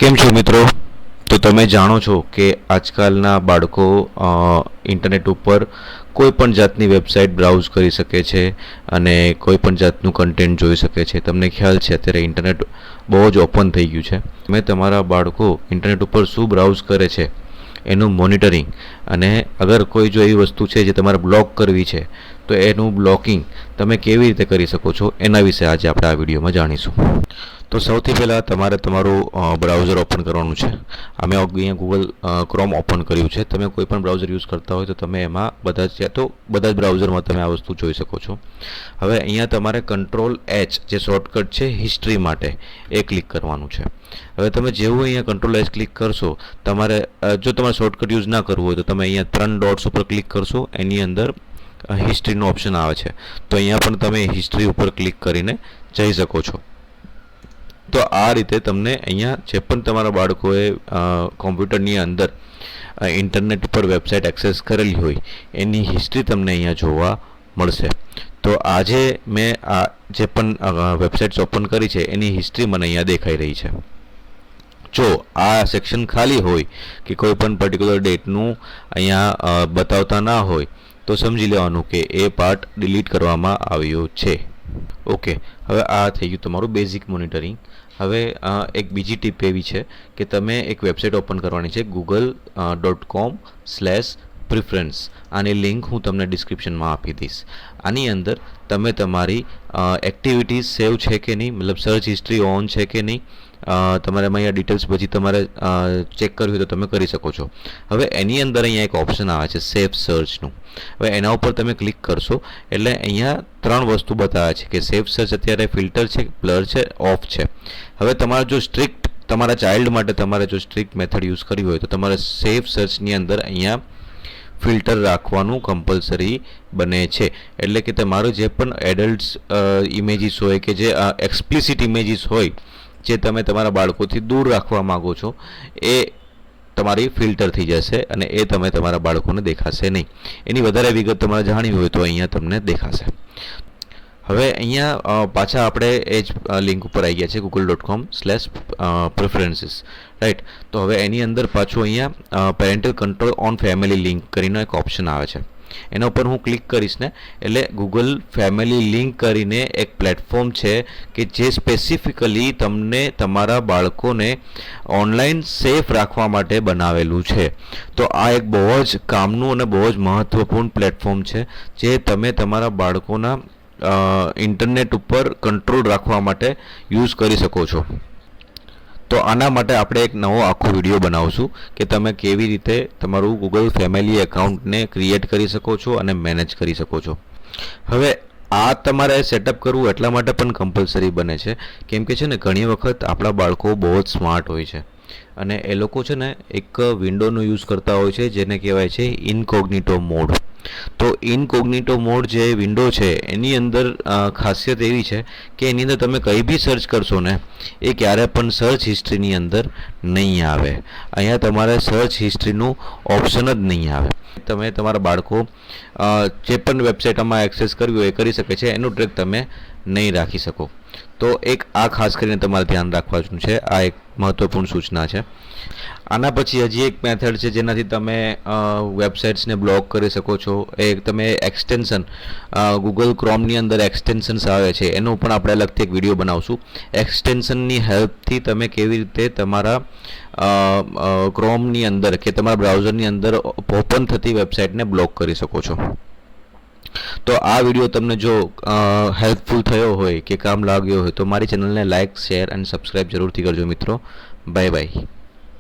કેમ છો મિત્રો? તો તમે જાણો છો કે આજકાલના બાળકો ઇન્ટરનેટ ઉપર કોઈ પણ જાતની વેબસાઇટ બ્રાઉઝ કરી શકે છે અને કોઈ પણ જાતનું કન્ટેન્ટ જોઈ શકે છે. તમને ખ્યાલ છે અત્યારે ઇન્ટરનેટ બહુ જ ઓપન થઈ ગયું છે. તમે તમારા બાળકો ઇન્ટરનેટ ઉપર શું બ્રાઉઝ કરે છે એનું મોનિટરિંગ અને અગર કોઈ જો એવી વસ્તુ છે જે તમારે બ્લોક કરવી છે તો એનું બ્લોકિંગ તમે કેવી રીતે કરી શકો છો એના વિશે આજે આપણે આ વિડીયોમાં જાણીશું. તો સૌથી પહેલાં તમારે તમારું બ્રાઉઝર ઓપન કરવાનું છે. અમે અહીંયા ગૂગલ ક્રોમ ઓપન કર્યું છે. તમે કોઈ પણ બ્રાઉઝર યુઝ કરતા હોય તો તમે એમાં બધા જ બ્રાઉઝરમાં તમે આ વસ્તુ જોઈ શકો છો. હવે અહીંયા તમારે Ctrl+H જે શોર્ટકટ છે હિસ્ટ્રી માટે એ ક્લિક કરવાનું છે. હવે તમે જેવું અહીંયા Ctrl+H ક્લિક કરશો, તમારે જો તમારે શોર્ટકટ યુઝ ના કરવું હોય તો તમે અહીંયા 3 ડોટ્સ ઉપર ક્લિક કરશો. એની અંદર હિસ્ટ્રીનો ઓપ્શન આવે છે, તો અહીંયા પણ તમે હિસ્ટ્રી ઉપર ક્લિક કરીને જઈ શકો છો. તો આ રીતે તમને અહીંયા જે પણ તમારા બાળકોએ કોમ્પ્યુટરની અંદર ઇન્ટરનેટ પર વેબસાઇટ એક્સેસ કરેલી હોય એની હિસ્ટ્રી તમને અહીંયા જોવા મળશે. તો આજે મેં આ જે પણ વેબસાઇટ્સ ઓપન કરી છે એની હિસ્ટ્રી મને અહીંયા દેખાઈ રહી છે. જો આ સેક્શન ખાલી હોય કે કોઈ પણ પર્ટિક્યુલર ડેટનું અહીંયા બતાવતા ના હોય તો સમજી લેવાનું કે એ પાર્ટ ડિલીટ કરવામાં આવ્યો છે. ઓકે, હવે આ થઈ ગયું તમારું બેઝિક મોનિટરિંગ. હવે એક બીજી ટીપ એવી છે કે તમે એક વેબસાઇટ ઓપન કરવાની છે google.com/preference. આની લિંક હું તમને ડિસ્ક્રિપ્શનમાં આપી દઈશ. આની અંદર તમે તમારી એક્ટિવિટીઝ સેવ છે કે નહીં, મતલબ સર્ચ હિસ્ટ્રી ઓન છે કે નહીં, તમારે અહીંયા ડિટેલ્સ પછી તમારે ચેક કરવી હોય તો તમે કરી શકો છો. હવે એની અંદર અહીંયા એક ઓપ્શન આવે છે સેફ સર્ચનું. હવે એના ઉપર તમે ક્લિક કરશો એટલે અહીંયા 3 વસ્તુ બતાવે છે કે સેફ સર્ચ અત્યારે ફિલ્ટર છે, બ્લર છે, ઓફ છે. હવે તમારે જો સ્ટ્રિક્ટ તમારા ચાઇલ્ડ માટે તમારે જો સ્ટ્રિક્ટ મેથડ યુઝ કરવી હોય તો તમારે સેફ સર્ચની અંદર અહીંયા ફિલ્ટર રાખવાનું કમ્પલસરી બને છે. એટલે કે તમારું જે પણ એડલ્ટ્સ ઇમેજીસ હોય કે જે એક્સપ્લિસિટ ઇમેજીસ હોય જે તમે તમારા બાળકોથી દૂર રાખવા માગો છો એ તમારી ફિલ્ટર થઈ જશે અને એ તમે તમારા બાળકોને દેખાશે નહીં. એની વધારે વિગત તમારે જાણવી હોય તો અહીંયા તમને દેખાશે. હવે અહીંયા પાછા આપણે એ જ લિંક ઉપર આવી ગયા છે google.com/preferences, રાઈટ. તો હવે એની અંદર પાછું અહીંયા parental control on family link કરીને એક ઓપ્શન આવે છે. એના ઉપર હું ક્લિક કરીશ ને એટલે ગૂગલ ફેમિલી લિંક કરીને એક પ્લેટફોર્મ છે કે જે સ્પેસિફિકલી તમને તમારા બાળકોને ઓનલાઈન સેફ રાખવા માટે બનાવેલું છે. તો આ એક બહુ જ કામનું અને બહુ જ મહત્ત્વપૂર્ણ પ્લેટફોર્મ છે જે તમે તમારા બાળકોના ઇન્ટરનેટ ઉપર કંટ્રોલ રાખવા માટે યુઝ કરી શકો છો. તો આના માટે આપણે એક નવો આખો વિડીયો બનાવશું કે તમે કેવી રીતે તમારું ગૂગલ ફેમિલી એકાઉન્ટને ક્રિએટ કરી શકો છો અને મેનેજ કરી શકો છો. હવે આ તમારે સેટઅપ કરવું એટલા માટે પણ કમ્પલસરી બને છે કેમ કે છે ને ઘણી વખત આપણા બાળકો બહુ જ સ્માર્ટ હોય છે અને એ લોકો છે ને એક વિન્ડોનો યુઝ કરતા હોય છે જેને કહેવાય છે ઇનકોગ્નિટો મોડ. તો ઇનકોગ્નિટો મોડ જે વિન્ડો છે એની અંદર ખાસિયત એવી છે કે એની અંદર તમે કંઈ બી સર્ચ કરશો ને એ ક્યારે પણ સર્ચ હિસ્ટ્રીની અંદર નહીં આવે. અહીંયા તમારે સર્ચ હિસ્ટ્રીનું ઓપ્શન જ નહીં આવે. તમે તમારા બાળકો જે પણ વેબસાઇટમાં એક્સેસ કરવી હોય એ કરી શકે છે, એનું ટ્રેક તમે નહીં રાખી શકો. તો એક આ ખાસ કરીને તમારે ધ્યાન રાખવાનું છે. આ એક મહત્ત્વપૂર્ણ સૂચના છે. આના પછી હજી એક મેથડ છે જેનાથી તમે વેબસાઇટ્સને બ્લોક કરી શકો છો. એ તમે એક્સટેન્શન ગૂગલ ક્રોમની અંદર એક્સટેન્શન્સ આવે છે એનું પણ આપણે અલગથી એક વિડીયો બનાવશું. એક્સટેન્શનની હેલ્પથી તમે કેવી રીતે તમારા ક્રોમની અંદર કે તમારા બ્રાઉઝરની અંદર ઓપન થતી વેબસાઇટને બ્લોક કરી શકો છો. તો આ વિડીયો તમને જો હેલ્પફુલ થયો હોય કે કામ લાગ્યો હોય તો મારી ચેનલને લાઇક, શેર અને સબસ્ક્રાઈબ જરૂરથી કરજો મિત્રો. Bye bye.